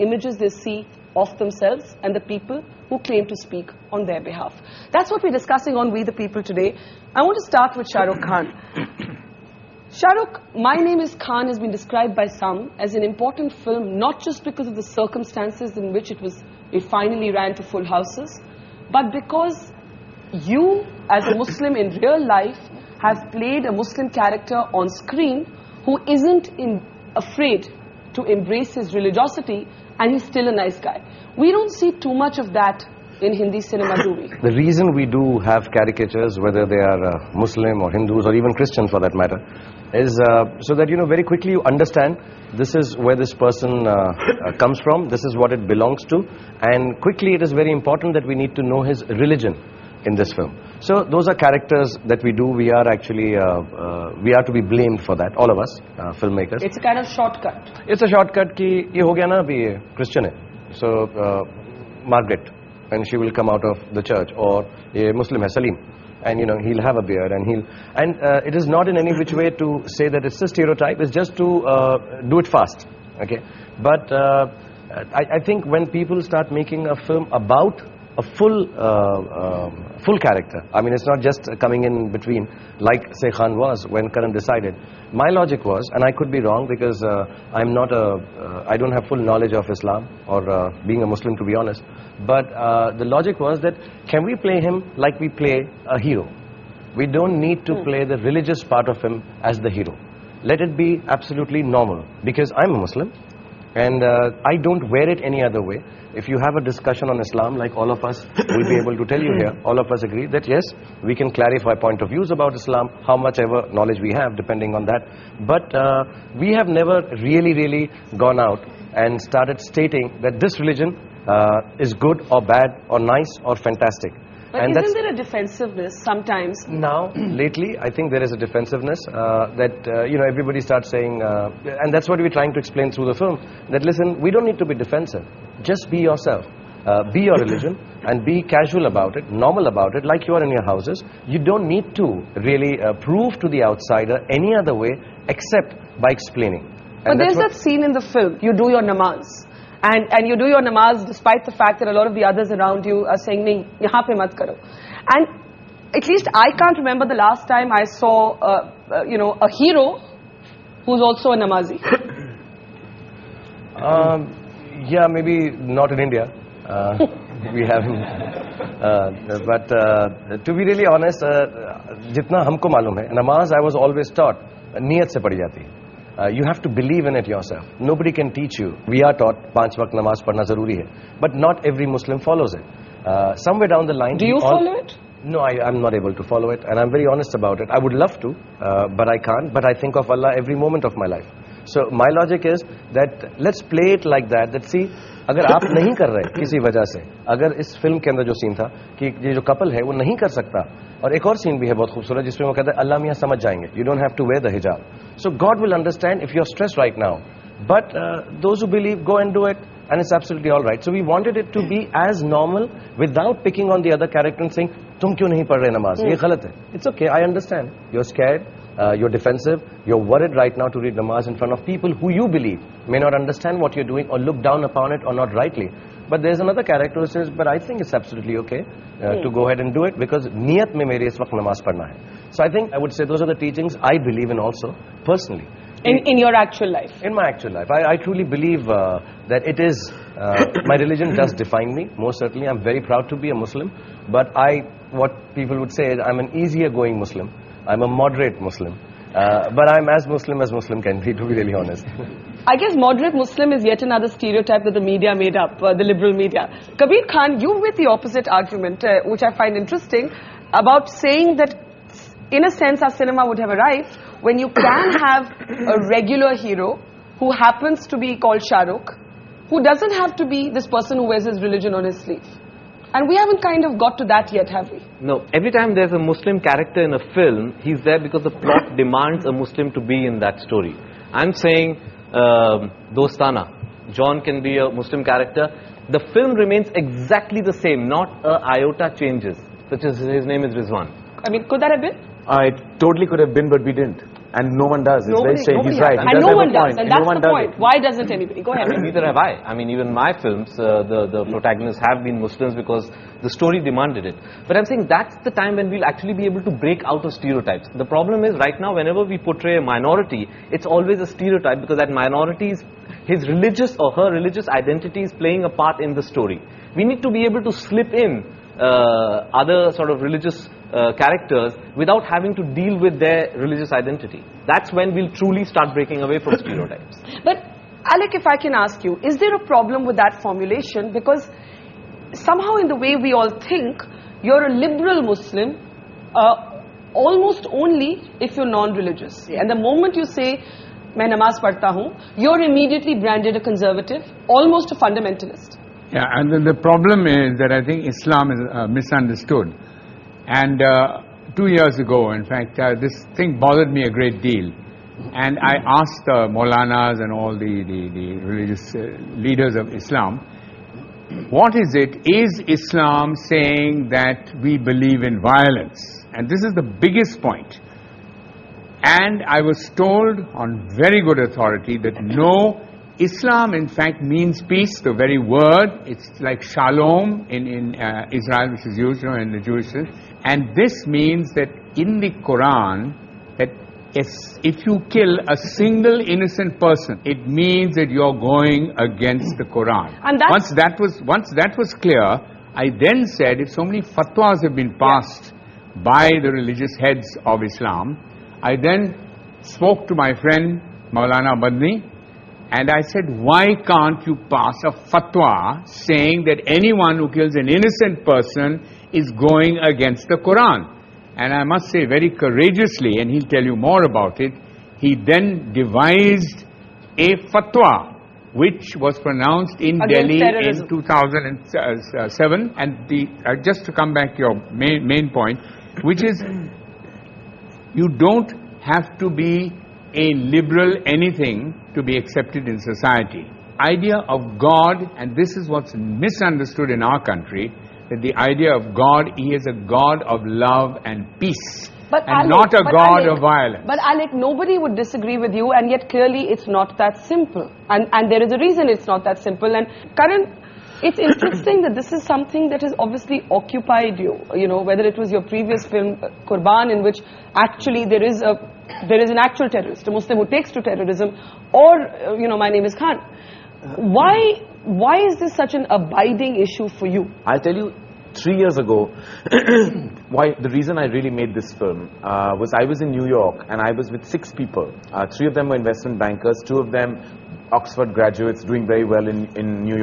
images they see of themselves and the people who claim to speak on their behalf. That's what we're discussing on We the People today. I want to start with Shahrukh Khan. Shahrukh, My Name is Khan has been described by some as an important film, not just because of the circumstances in which it finally ran to full houses, but because you, as a Muslim in real life, have played a Muslim character on screen who isn't afraid to embrace his religiosity, and he's still a nice guy. We don't see too much of that in Hindi cinema, do we? The reason we do have caricatures, whether they are Muslim or Hindus or even Christians for that matter, is so that, very quickly you understand this is where this person comes from, this is what it belongs to, and quickly it is very important that we need to know his religion in this film. So those are characters that we do. We are actually, we are to be blamed for that, all of us, filmmakers. It's a kind of shortcut. It's a shortcut ki ye ho gaya na abhi Christian hai. So Margaret, and she will come out of the church, or a Muslim hai Salim, and he'll have a beard, and it is not in any which way to say that it's a stereotype. It's just to do it fast, okay? But I think when people start making a film about a full character, I mean, it's not just coming in between like say Khan was when Karan decided. My logic was, and I could be wrong because I'm not I don't have full knowledge of Islam or being a Muslim, to be honest, but the logic was that can we play him like we play a hero? We don't need to play the religious part of him as the hero. Let it be absolutely normal, because I'm a Muslim and I don't wear it any other way. If you have a discussion on Islam, like all of us will be able to tell you here, all of us agree that yes, we can clarify point of views about Islam, how much ever knowledge we have depending on that. But we have never really gone out and started stating that this religion is good or bad or nice or fantastic. But and isn't there a defensiveness sometimes? Now, lately, I think there is a defensiveness that, everybody starts saying, and that's what we're trying to explain through the film, that listen, we don't need to be defensive. Just be yourself. Be your religion and be casual about it, normal about it, like you are in your houses. You don't need to really prove to the outsider any other way except by explaining. But there's that scene in the film, you do your namaz. And you do your namaz despite the fact that a lot of the others around you are saying, nahi, yahan pe mat karo. And at least I can't remember the last time I saw, a hero who's also a namazi. Yeah, maybe not in India. We have him. But to be really honest, jitna humko malum hai, namaz I was always taught, niyat se padi jati hai. You have to believe in it yourself. Nobody can teach you. We are taught 5 waqt namaz padna zaruri hai, but not every Muslim follows it. Somewhere down the line, do you follow it? No, I'm not able to follow it, and I'm very honest about it. I would love to, but I can't. But I think of Allah every moment of my life. So my logic is that let's play it like that. That see, अगर आप नहीं कर रहे किसी वजह से, अगर इस फिल्म के अंदर जो सीन था कि ये जो कपल है वो नहीं कर सकता, और एक और सीन भी है बहुत खूबसूरत जिसमें वो कहता है अल्लाह मियां समझ जाएंगे, you don't have to wear the hijab. So God will understand if you're stressed right now. But those who believe, go and do it, and it's absolutely all right. So we wanted it to be as normal without picking on the other character and saying, तुम क्यों नहीं पढ़ रहे नमाज? ये गलत है. It's okay, I understand. You're scared. You're defensive, you're worried right now to read namaz in front of people who you believe may not understand what you're doing or look down upon it or not rightly. But there's another character who says, but I think it's absolutely okay to go ahead and do it because niyat mein mere is waqt namaz padna hai. So I think I would say those are the teachings I believe in also, personally. In your actual life? In my actual life. I truly believe that it is, my religion does define me, most certainly. I'm very proud to be a Muslim, but what people would say is I'm an easier going Muslim. I'm a moderate Muslim, but I'm as Muslim can be, to be really honest. I guess moderate Muslim is yet another stereotype that the media made up, the liberal media. Kabir Khan, you with the opposite argument, which I find interesting, about saying that in a sense our cinema would have arrived when you can have a regular hero who happens to be called Shahrukh, who doesn't have to be this person who wears his religion on his sleeve. And we haven't kind of got to that yet, have we? No. Every time there's a Muslim character in a film, he's there because the plot demands a Muslim to be in that story. I'm saying Dostana. John can be a Muslim character. The film remains exactly the same, not a iota changes. Such as his name is Rizwan. I mean, could that have been? It totally could have been, but we didn't. And no one does. It's very strange. He's right. And no one does. And that's the point. Why doesn't anybody? Go ahead. Neither have I. I mean, even my films, the protagonists have been Muslims because the story demanded it. But I'm saying that's the time when we'll actually be able to break out of stereotypes. The problem is right now, whenever we portray a minority, it's always a stereotype because that minority is his religious or her religious identity is playing a part in the story. We need to be able to slip in other sort of religious characters without having to deal with their religious identity. That's when we'll truly start breaking away from stereotypes. But Alec, if I can ask you, is there a problem with that formulation? Because somehow in the way we all think, you're a liberal Muslim almost only if you're non-religious. And the moment you say, "Main namaz padhta hu," you're immediately branded a conservative, almost a fundamentalist. Yeah, and the problem is that I think Islam is misunderstood. And 2 years ago, in fact, this thing bothered me a great deal. And I asked the Maulanas and all the religious leaders of Islam, what is it? Is Islam saying that we believe in violence? And this is the biggest point. And I was told on very good authority that no, Islam in fact means peace, the very word. It's like shalom in Israel, which is used in the Jewish sense. And this means that in the Quran, that if you kill a single innocent person, it means that you're going against the Quran. And once that was clear, I then said, if so many fatwas have been passed by the religious heads of Islam, I then spoke to my friend Maulana Madni, and I said, why can't you pass a fatwa saying that anyone who kills an innocent person is going against the Quran? And I must say very courageously, and he'll tell you more about it, he then devised a fatwa which was pronounced in Delhi in 2007. And just to come back to your main point, which is you don't have to be a liberal anything to be accepted in society. Idea of God, and this is what's misunderstood in our country, that the idea of God, He is a God of love and peace, not a God of violence. But Alec, nobody would disagree with you, and yet clearly it's not that simple. And there is a reason it's not that simple. And Karan, it's interesting that this is something that has obviously occupied you, whether it was your previous film, Qurban, in which actually there is an actual terrorist, a Muslim who takes to terrorism, or, My Name is Khan. Why is this such an abiding issue for you? I'll tell you, 3 years ago, the reason I really made this film was I was in New York and I was with 6 people. 3 of them were investment bankers, 2 of them Oxford graduates doing very well in New York.